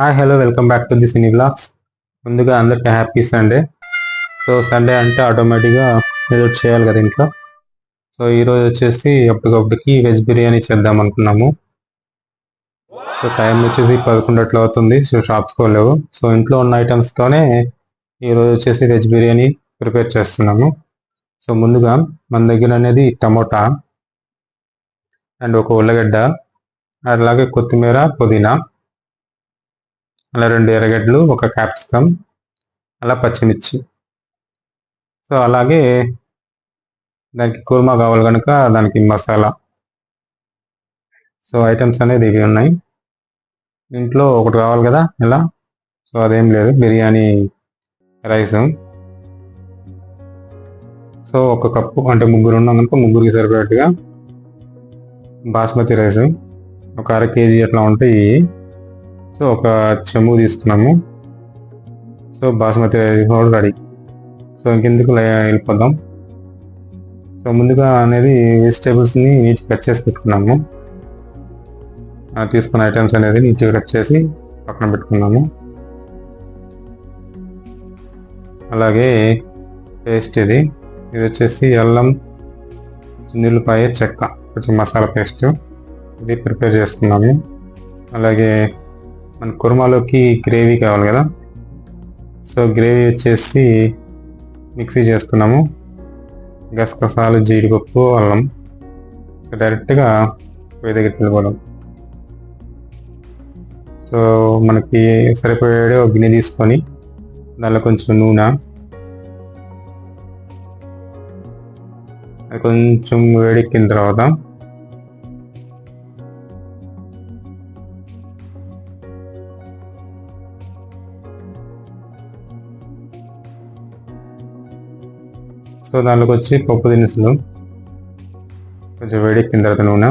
Hi hello welcome back to the cine blogs. ముందుగా అందరికీ happy Sunday. So Sunday అంటే ఆటోమేటిక్గా ఏదో ఒకటి చేయాలి కదా ఇంట్లో. సో ఈరోజు వచ్చేసి అప్పటికప్పుడుకి వెజ్ బిర్యానీ చేద్దాం అనుకున్నాము. సో టైం వచ్చేసి 11 అట్లా అవుతుంది. సో షాప్స్కి వెళ్ళలేవు. సో ఇంట్లో ఉన్న ఐటమ్స్తోనే ఈరోజు వచ్చేసి వెజ్ బిర్యానీ ప్రిపేర్ చేస్తున్నాము. సో ముందుగా మన దగ్గర అనేది టమోటా అండ్ ఒక ఉల్లగడ్డ, అలాగే కొత్తిమీర, పుదీనా, అలా 2 ఎర్రగడ్డలు, ఒక క్యాప్సికమ్, అలా పచ్చిమిర్చి. సో అలాగే దానికి కుర్మా కావాలి కనుక దానికి మసాలా. సో ఐటమ్స్ అనేది ఇవి ఉన్నాయి. ఇంట్లో ఒకటి కావాలి కదా ఇలా. సో అదేం లేదు, బిర్యానీ రైస్. సో ఒక కప్పు అంటే ముగ్గురు ఉన్నాం కనుక ముగ్గురికి సరిపోయేట్టుగా బాస్మతి రైస్ ఒక 1/2 kg అట్లా ఉంటాయి. సో ఒక చెంబు తీసుకున్నాము. సో బాస్మతి రైస్ కూడా రెడీ. సో ఇంకెందుకు వెళ్ళిపోదాం. సో ముందుగా అనేది వెజిటేబుల్స్ని నీట్గా కట్ చేసి పెట్టుకున్నాము. తీసుకున్న ఐటమ్స్ అనేది నీట్గా కట్ చేసి పక్కన పెట్టుకున్నాము. అలాగే పేస్ట్ ఇది వచ్చేసి అల్లం, ఉల్లిపాయ, చెక్క, కొంచెం మసాలా పేస్ట్ ఇది ప్రిపేర్ చేసుకున్నాము. అలాగే మన కుర్మాలోకి గ్రేవీ కావాలి కదా. సో గ్రేవీ వచ్చేసి మిక్సీ చేసుకున్నాము. గసగసాలు, జీడిపప్పు, అల్లం డైరెక్ట్గా పొయ్యి దగ్గరికి వెళ్ళిపోవడం. సో మనకి సరిపోయే ఒక గిన్నె తీసుకొని దానిలో కొంచెం నూనె, అది కొంచెం వేడెక్కిన తర్వాత సో దానిలోకి వచ్చి పప్పు దినుసులు, కొంచెం వేడెక్కిన తర్వాత నూనె,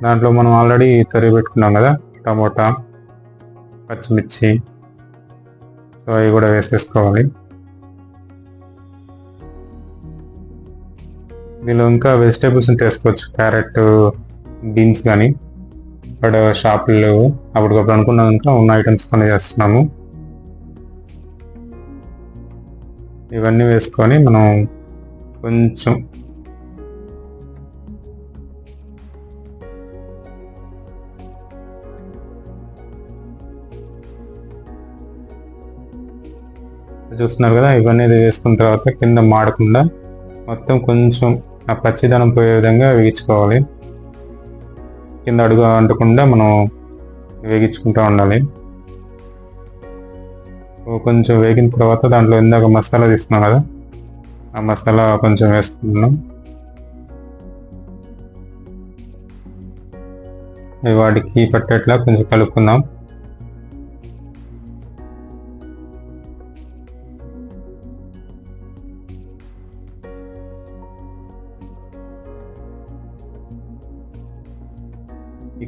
దాంట్లో మనం ఆల్రెడీ తరిగి పెట్టుకున్నాం కదా టమోటా, పచ్చిమిర్చి. సో అవి కూడా వేసేసుకోవాలి. దీనిలో ఇంకా వెజిటేబుల్స్ వేసుకోవచ్చు, క్యారెట్, బీన్స్ కానీ. ఇక్కడ షాపులు లేవు, అప్పటికప్పుడు అనుకున్నాం కనుక ఉన్న ఐటమ్స్తోనే చేస్తున్నాము. ఇవన్నీ వేసుకొని మనం కొంచెం చూస్తున్నారు కదా, ఇవన్నీ వేసుకున్న తర్వాత కింద మాడకుండా మొత్తం కొంచెం ఆ పచ్చిదనం పోయే విధంగా వేగించుకోవాలి. కింద అడుగు అంటకుండా మనం వేగించుకుంటూ ఉండాలి. కొంచెం వేగిన తర్వాత దాంట్లో ఇందాక మసాలా తీసుకున్నాం కదా, ఆ మసాలా కొంచెం వేసుకుంటున్నాం. వాటికి పట్టేట్లా కొంచెం కలుపుకుందాం.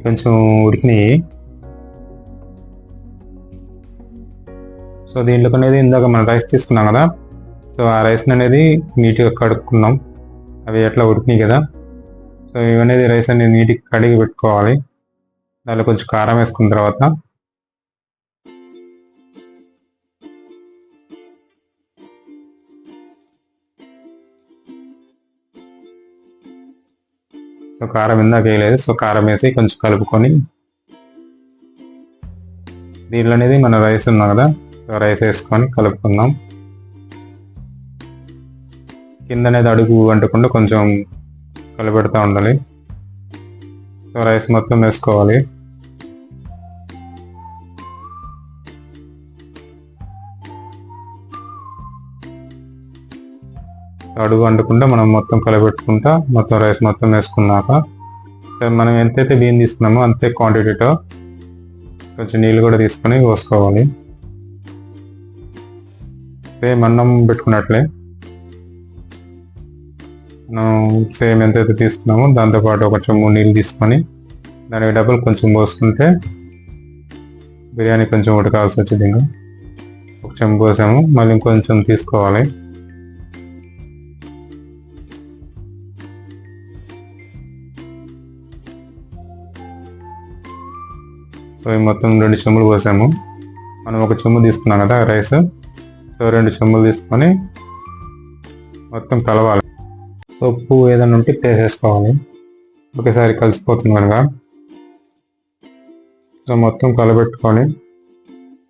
కొంచెం ఉడికినాయి. సో దీంట్లోకి అనేది ఇందాక మనం రైస్ తీసుకున్నాం కదా, సో ఆ రైస్ అనేది నీట్గా కడుక్కున్నాం. అవి ఎట్లా ఉడికినాయి కదా. సో ఇవనేది రైస్ అనేది నీట్గా కడిగి పెట్టుకోవాలి. దాంట్లో కొంచెం కారం వేసుకున్న తర్వాత సో కారం ఇందాక వేయలేదు. సో కారం వేసి కొంచెం కలుపుకొని దీంట్లో అనేది మన రైస్ ఉన్నాం కదా, రైస్ వేసుకొని కలుపుకుందాం. కింద అనేది అడుగు అంటకుండా కొంచెం కలపెడుతూ ఉండాలి. సో రైస్ మొత్తం వేసుకోవాలి. అడుగు అంటకుండా మనం మొత్తం కలపెట్టుకుంటా మొత్తం రైస్ మొత్తం వేసుకున్నాక, సరే మనం ఎంతైతే బియ్యం తీసుకున్నామో అంతే క్వాంటిటీతో కొంచెం నీళ్ళు కూడా తీసుకొని పోసుకోవాలి. సేమ్ అన్నం పెట్టుకున్నట్లే మనం సేమ్ ఎంతైతే తీసుకున్నామో దాంతోపాటు ఒక చెంబు నీళ్ళు తీసుకొని దానికి డబుల్ కొంచెం పోసుకుంటే బిర్యానీ కొంచెం ఉడకాల్సి వచ్చింది. ఇంకా ఒక చెంబు పోసాము, మళ్ళీ ఇంకొంచెం తీసుకోవాలి. సో ఈ మొత్తం 2 చెంబులు పోసాము. మనం 1 చెంబు తీసుకున్నాం కదా రైస్. సో 2 చెంబులు తీసుకొని మొత్తం కలవాలి. సో ఉప్పు ఏదైనా ఉంటే వేసేసుకోవాలి. ఒకేసారి కలిసిపోతుంది కనుక. సో మొత్తం కలబెట్టుకొని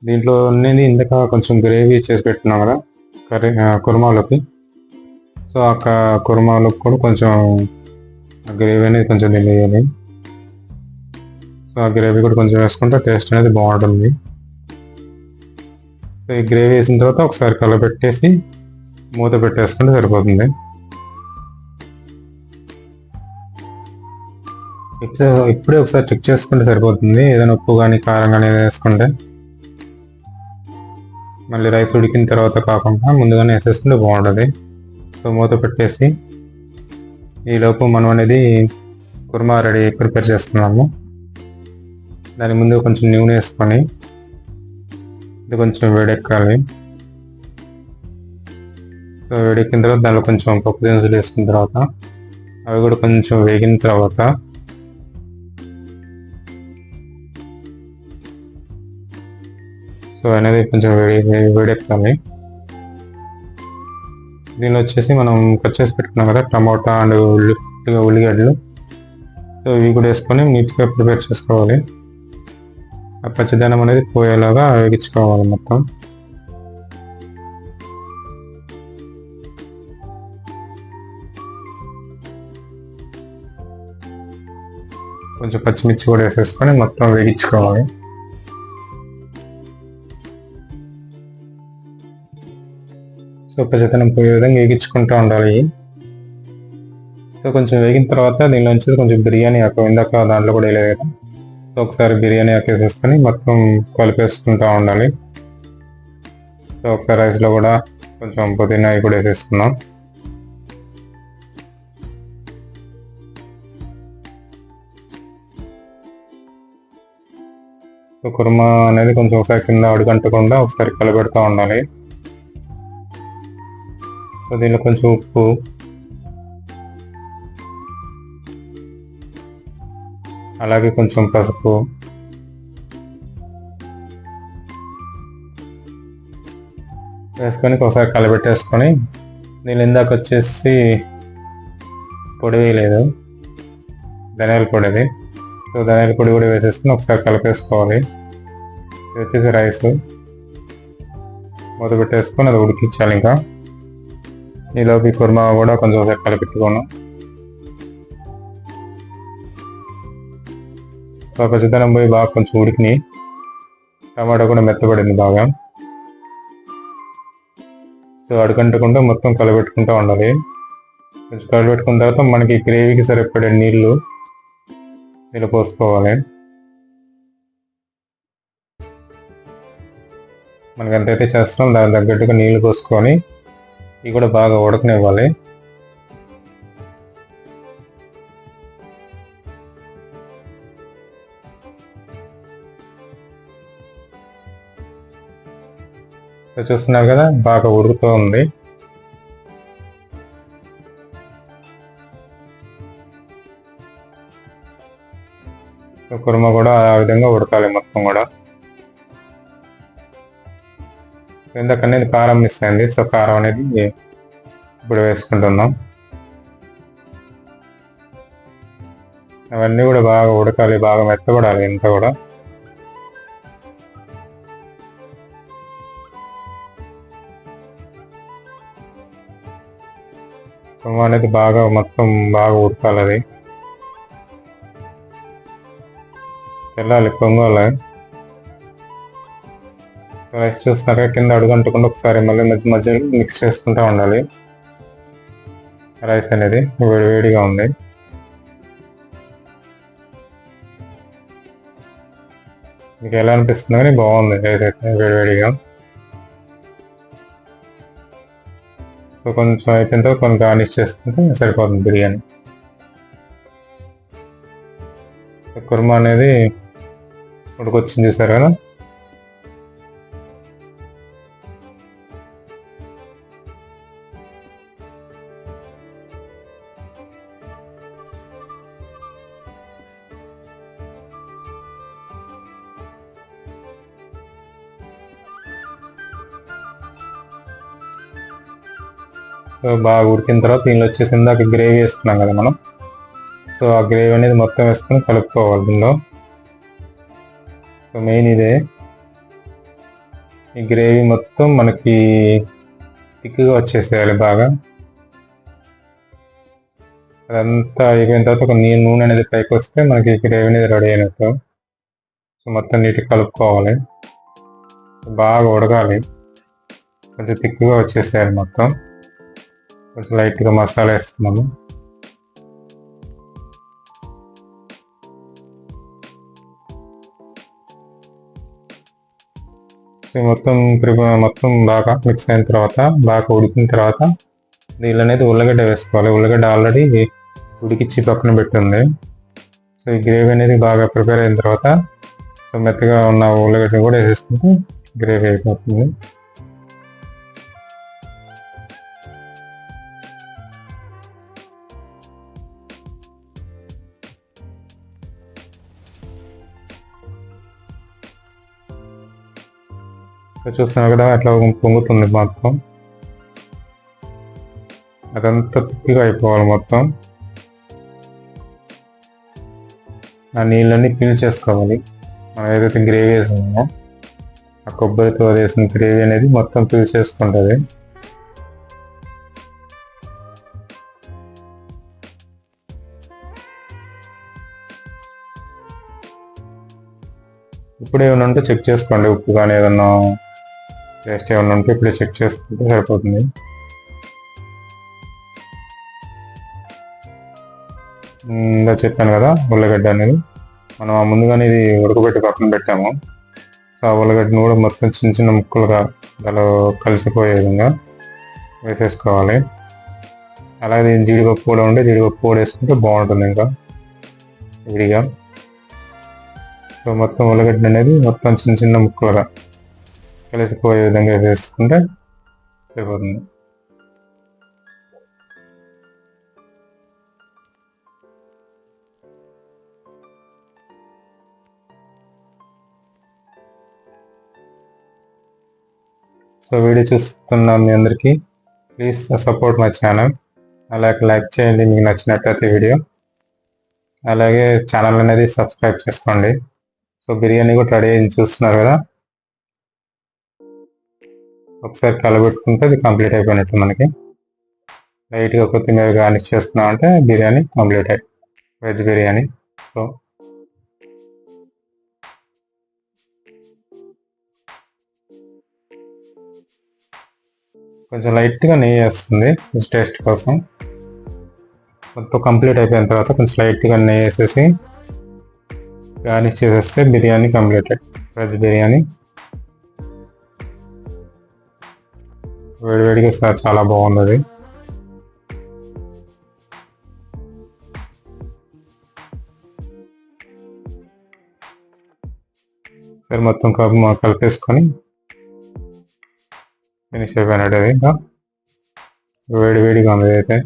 దీంట్లో ఉన్నది ఇందాక కొంచెం గ్రేవీ చేసి పెట్టున్నాం కదా కుర్మాలోకి. సో ఆ కుర్మాలోకి కూడా కొంచెం గ్రేవీ అనేది కొంచెం వేయాలి. సో ఆ గ్రేవీ కూడా కొంచెం వేసుకుంటే టేస్ట్ అనేది బాగుంటుంది. సో ఈ గ్రేవీ వేసిన తర్వాత ఒకసారి కలబెట్టేసి మూత పెట్టేసుకుంటే సరిపోతుంది. ఇప్పుడే ఒకసారి చెక్ చేసుకుంటే సరిపోతుంది. ఏదైనా ఉప్పు కానీ కారం కానీ వేసుకుంటే మళ్ళీ రైస్ ఉడికిన తర్వాత కాకుండా ముందుగానే వేసేసుకుంటే బాగుంటుంది. సో మూత పెట్టేసి ఈలోపు మనం అనేది కుర్మా ప్రిపేర్ చేస్తున్నాము. దాని ముందు కొంచెం నూనె వేసుకొని ఇది కొంచెం వేడెక్కాలి. సో వేడెక్కిన తర్వాత దానిలో కొంచెం పప్పు దినుసులు వేసుకున్న తర్వాత అవి కూడా కొంచెం వేగిన తర్వాత సో అనేది కొంచెం వేడెక్కాలి. దీనిలో వచ్చేసి మనం కట్ చేసి పెట్టుకున్నాం కదా టమాటా అండ్ ఉల్లిగడ్డలు. సో ఇవి కూడా వేసుకొని నీట్గా ప్రిపేర్ చేసుకోవాలి. ఆ పచ్చిదనం అనేది పోయేలాగా వేగించుకోవాలి మొత్తం. కొంచెం పచ్చిమిర్చి కూడా వేసేసుకొని మొత్తం వేగించుకోవాలి. సో పచ్చిదనం పోయే విధంగా వేగించుకుంటూ ఉండాలి. సో కొంచెం వేగిన తర్వాత దీనిలోంచి కొంచెం బిర్యానీ ఆకు ఇందాక దాంట్లో కూడా వేయలేదు కదా. సో ఒకసారి బిర్యానీ ఆకు వేసేసుకొని మొత్తం కలిపేసుకుంటూ ఉండాలి. సో ఒకసారి రైస్లో కూడా కొంచెం పుదీనా కూడా వేసేసుకున్నాం. సో కుర్మా అనేది కొంచెం ఒకసారి కింద అడుగంటకుండా ఒకసారి కలబెడుతూ ఉండాలి. సో దీనిలో కొంచెం ఉప్పు, అలాగే కొంచెం పసుపు, వేసుకొని ఒకసారి కలబెట్టేసుకొని దీని ఇందాక వచ్చేసి పొడి వేయలేదు, ధనియాల పొడిది. సో ధనియాల పొడి కూడా వేసేసుకొని ఒకసారి కలిపేసుకోవాలి. ఇది వచ్చేసి రైస్ మూత పెట్టేసుకొని అది ఉడికించాలి. ఇంకా ఈలోకి కుర్మా కూడా కొంచెం ఒకసారి కలిపెట్టుకోను. సో పచ్చిదనం పోయి బాగా కొంచెం ఉడికినాయి. టమాటా కూడా మెత్తబడింది బాగా. సో అడుగంటకుండా మొత్తం కలబెట్టుకుంటూ ఉండాలి. కొంచెం కలబెట్టుకున్న తర్వాత మనకి గ్రేవీకి సరిపడే నీళ్లు ఇలా పోసుకోవాలి. మనకి ఎంతైతే చేస్తాం దాని తగ్గట్టుగా నీళ్లు పోసుకొని ఇవి కూడా బాగా ఉడకనివ్వాలి. చూస్తున్నారు కదా బాగా ఉడుకుతూ ఉంది. కుర్మా కూడా ఆ విధంగా ఉడకాలి మొత్తం కూడా. ఎందుకనేది కారం మిస్ అయింది. సో కారం అనేది ఇప్పుడు వేసుకుంటున్నాం. అవన్నీ కూడా బాగా ఉడకాలి, బాగా మెత్తబడాలి ఇంత కూడా. కుర్మా అనేది బాగా మొత్తం బాగా ఉడకాలి, అది తెల్లాలి, పొంగాలి. రైస్ చూస్తున్నాక కింద అడుగంటకుండా ఒకసారి మళ్ళీ మధ్య మధ్యలో మిక్స్ చేసుకుంటూ ఉండాలి. రైస్ అనేది వేడిగా ఉంది. మీకు ఎలా అనిపిస్తుంది కానీ బాగుంది రైస్ అయితే వేడిగా. సో కొంచెం అయిపోయిన తర్వాత కొంచెం గార్నిష్ చేసుకుంటే సరిపోతుంది బిర్యానీ. కుర్మా అనేది ఉడికొచ్చింది చూసారు కదా. సో బాగా ఉడికిన తర్వాత దీనిలో వచ్చేసి ఇందాక గ్రేవీ వేసుకున్నాం కదా మనం. సో ఆ గ్రేవీ అనేది మొత్తం వేసుకొని కలుపుకోవాలి దీనిలో. సో మెయిన్ ఇదే, ఈ గ్రేవీ మొత్తం మనకి థిక్గా వచ్చేసేయాలి బాగా. అదంతా అయిపోయిన తర్వాత ఒక నూనె అనేది పైకి వస్తే మనకి గ్రేవీ అనేది రెడీ అయినట్టు. సో మొత్తం నీట్గా కలుపుకోవాలి, బాగా ఉడకాలి, కొంచెం థిక్గా వచ్చేసేయాలి మొత్తం. కొంచెం లైట్గా మసాలా వేస్తున్నాము. సో మొత్తం బాగా మిక్స్ అయిన తర్వాత, బాగా ఉడికిన తర్వాత దీనిలో అనేది ఉల్లగడ్డ వేసుకోవాలి. ఉల్లగడ్డ ఆల్రెడీ ఉడికిచ్చి పక్కన పెట్టుంది. సో ఈ గ్రేవీ అనేది బాగా ప్రిపేర్ అయిన తర్వాత సో మెత్తగా ఉన్న ఉల్లగడ్డ కూడా వేసేసుకుంటే గ్రేవీ అయిపోతుంది. చూస్తున్నా కదా అట్లా పొంగుతుంది మొత్తం. అదంతా తిప్పిగా అయిపోవాలి మొత్తం. ఆ నీళ్ళన్నీ పీల్చేసుకోవాలి. మనం ఏదైతే గ్రేవీ వేసామో ఆ కొబ్బరితో వేసిన గ్రేవీ అనేది మొత్తం పీల్చేసుకుంటుంది. ఇప్పుడు ఏమైనా ఉంటే చెక్ చేసుకోండి, ఉప్పు కానీ ఏదన్నా టేస్ట్ ఏమైనా ఉంటే ఇప్పుడే చెక్ చేసుకుంటే సరిపోతుంది. ఇంకా చెప్పాను కదా ఉల్లగడ్డ అనేది మనం ముందుగానే ఇది ఉడకబెట్టి పక్కన పెట్టాము. సో ఆ ఉల్లగడ్డను కూడా మొత్తం చిన్న చిన్న ముక్కలుగా దానిలో కలిసిపోయే విధంగా వేసేసుకోవాలి. అలాగే జీడిపప్పు కూడా ఉంటే జీడిపప్పు కూడా వేసుకుంటే బాగుంటుంది ఇంకా విడిగా. సో మొత్తం ఉల్లగడ్డ అనేది మొత్తం చిన్న చిన్న ముక్కలుగా కలిసిపోయే విధంగా వేసుకుంటే సరిపోతుంది. సో వీడియో చూస్తున్న మీ అందరికీ ప్లీజ్ సపోర్ట్ మై ఛానల్. అలాగే లైక్ చేయండి మీకు నచ్చినట్లయితే వీడియో. అలాగే ఛానల్ అనేది సబ్స్క్రైబ్ చేసుకోండి. సో బిర్యానీ కూడా రెడీ అయింది చూస్తున్నారు కదా. ఒకసారి కలబెట్టుకుంటే అది కంప్లీట్ అయిపోయినట్టు. మనకి లైట్గా కొత్తిమీర గార్నిష్ చేసుకున్నామంటే బిర్యానీ కంప్లీట్ అయ్యి వెజ్ బిర్యానీ. సో కొంచెం లైట్గా నెయ్యి వేస్తుంది టేస్ట్ కోసం. మొత్తం కంప్లీట్ అయిపోయిన తర్వాత కొంచెం లైట్గా నెయ్యి వేసేసి గార్నిష్ చేసేస్తే బిర్యానీ కంప్లీటెడ్, వెజ్ బిర్యానీ. వేడివేడిగా సార్ చాలా బాగుంది. సరే మొత్తం కలిపేసుకొని ఫినిష్ అయిపోయినట్టు. అది ఇంకా వేడివేడిగా ఉంది అయితే.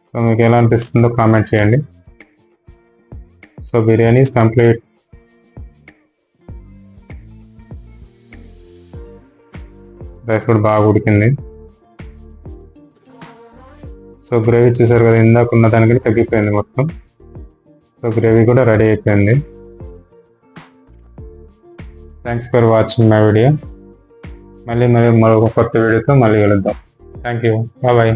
సో మీకు ఎలా అనిపిస్తుందో కామెంట్ చేయండి. So biryani is complete. Rice కూడా బాగా ఉడికింది. సో గ్రేవీ చూసారు కదా, ఇందాక ఉన్న దానికి తగ్గిపోయింది మొత్తం. సో గ్రేవీ కూడా రెడీ అయిపోయింది. Thanks for watching my video. మళ్ళీ మరొక కొత్త వీడియోతో మళ్ళీ కలుద్దాం. Thank you. బాయ్.